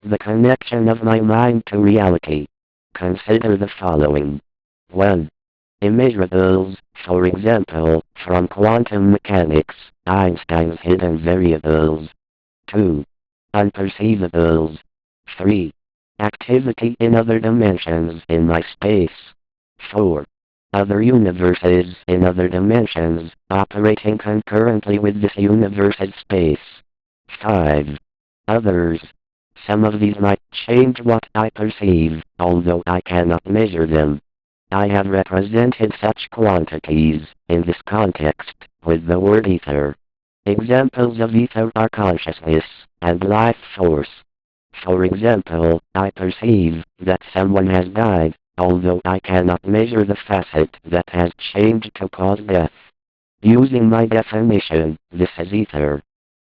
The connection of my mind to reality. Consider the following. 1. Immeasurables, for example, from quantum mechanics, Einstein's hidden variables. 2. Unperceivables. 3. Activity in other dimensions in my space. 4. Other universes in other dimensions, operating concurrently with this universe's space. 5. Others. Some of these might change what I perceive, although I cannot measure them. I have represented such quantities, in this context, with the word ether. Examples of ether are consciousness, and life force. For example, I perceive that someone has died, although I cannot measure the facet that has changed to cause death. Using my definition, this is ether.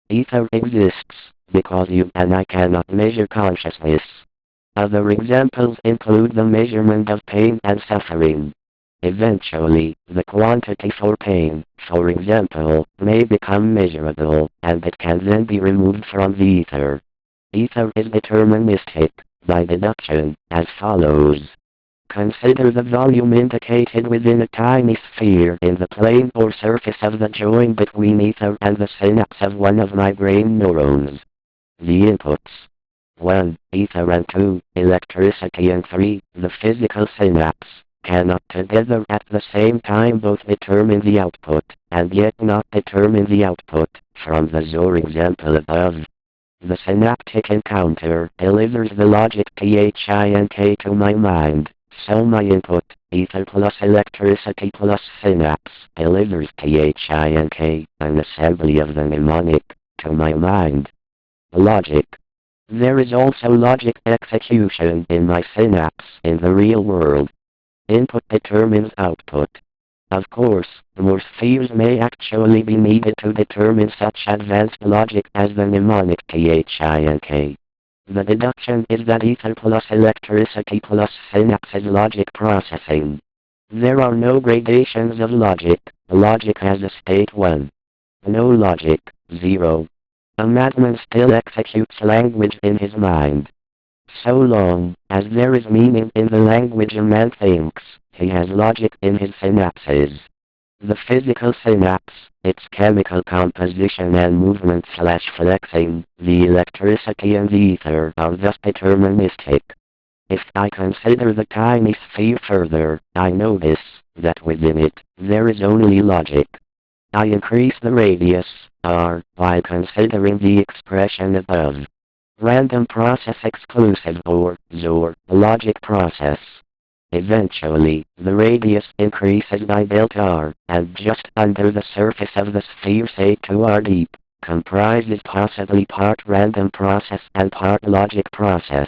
Ether exists, because you and I cannot measure consciousness. Other examples include the measurement of pain and suffering. Eventually, the quantity for pain, for example, may become measurable, and it can then be removed from the ether. Ether is deterministic, by deduction, as follows. Consider the volume indicated within a tiny sphere in the plane or surface of the joint between ether and the synapse of one of my brain neurons. The inputs. 1. Ether and 2. Electricity and 3. The physical synapse, cannot together at the same time both determine the output, and yet not determine the output, from the Zohr example above. The synaptic encounter delivers the logic think to my mind, so my input, ether plus electricity plus synapse, delivers think, an assembly of the mnemonic, to my mind. Logic. There is also logic execution in my synapse in the real world. Input determines output. Of course, more spheres may actually be needed to determine such advanced logic as the mnemonic think. The deduction is that ether plus electricity plus synapse is logic processing. There are no gradations of logic. Logic has a state 1. No logic, 0. A madman still executes language in his mind. So long as there is meaning in the language a man thinks, he has logic in his synapses. The physical synapse, its chemical composition and movement/flexing, the electricity and the ether are thus deterministic. If I consider the tiny sphere further, I notice that within it, there is only logic. I increase the radius, r, by considering the expression above. Random process exclusive or, Zohr, logic process. Eventually, the radius increases by delta r, and just under the surface of the sphere say 2r deep, comprises possibly part random process and part logic process.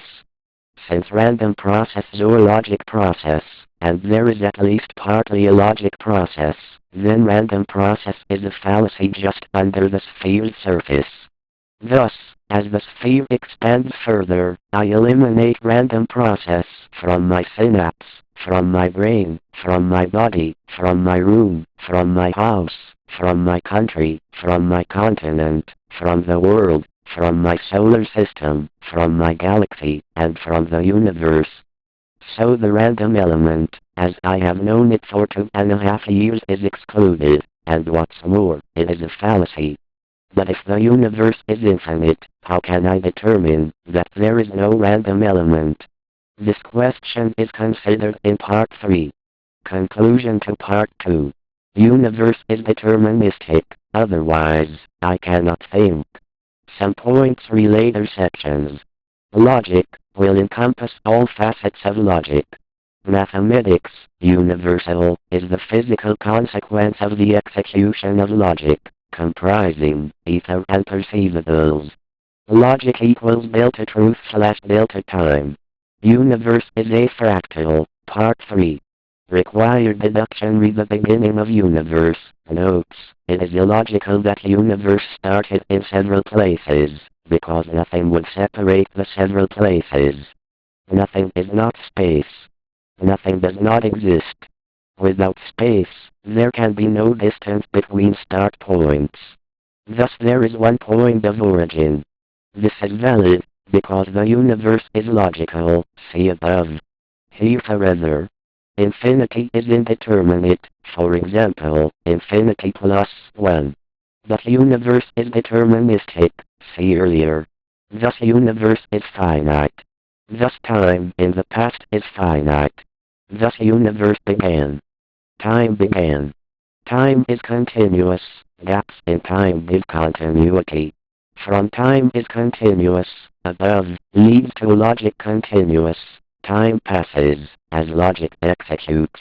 Since random process Zohr logic process, and there is at least partly a logic process, then random process is a fallacy just under the sphere's surface. Thus, as the sphere expands further, I eliminate random process from my synapse, from my brain, from my body, from my room, from my house, from my country, from my continent, from the world, from my solar system, from my galaxy, and from the universe. So the random element, as I have known it for 2.5 years, is excluded, and what's more, it is a fallacy. But if the universe is infinite, how can I determine that there is no random element? This question is considered in Part 3. Conclusion to Part 2. Universe is deterministic, otherwise, I cannot think. Some points related sections. Logic will encompass all facets of logic. Mathematics, universal, is the physical consequence of the execution of logic, comprising ether and perceivables. Logic equals delta truth/delta time. Universe is a fractal, Part 3. Required deduction. Read the beginning of universe. Notes, it is illogical that universe started in several places, because nothing would separate the several places. Nothing is not space. Nothing does not exist. Without space, there can be no distance between start points. Thus there is one point of origin. This is valid, because the universe is logical, see above. Here further. Infinity is indeterminate, for example, infinity plus 1. The universe is deterministic, see earlier. Thus universe is finite. Thus time in the past is finite. Thus universe began. Time began. Time is continuous, gaps in time give continuity. From time is continuous, above, leads to logic continuous. Time passes, as logic executes.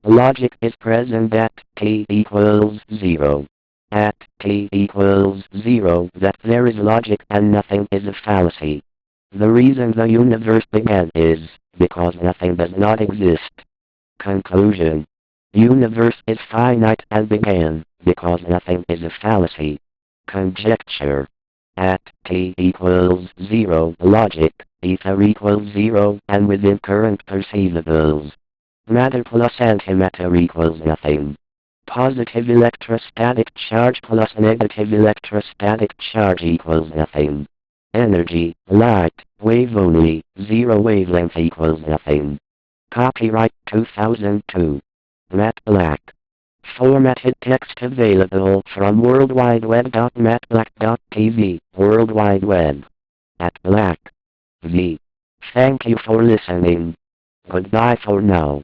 Logic is present at t equals 0. At t equals 0 that there is logic and nothing is a fallacy. The reason the universe began is, because nothing does not exist. Conclusion. Universe is finite and began, because nothing is a fallacy. Conjecture. At t equals 0 logic, ether equals 0 and within current perceivables. Matter plus antimatter equals nothing. Positive electrostatic charge plus negative electrostatic charge equals nothing. Energy, light, wave only, zero wavelength equals nothing. Copyright 2002. Matt Black. Formatted text available from worldwideweb.mattblack.tv, World Wide Web. At Black. V. Thank you for listening. Goodbye for now.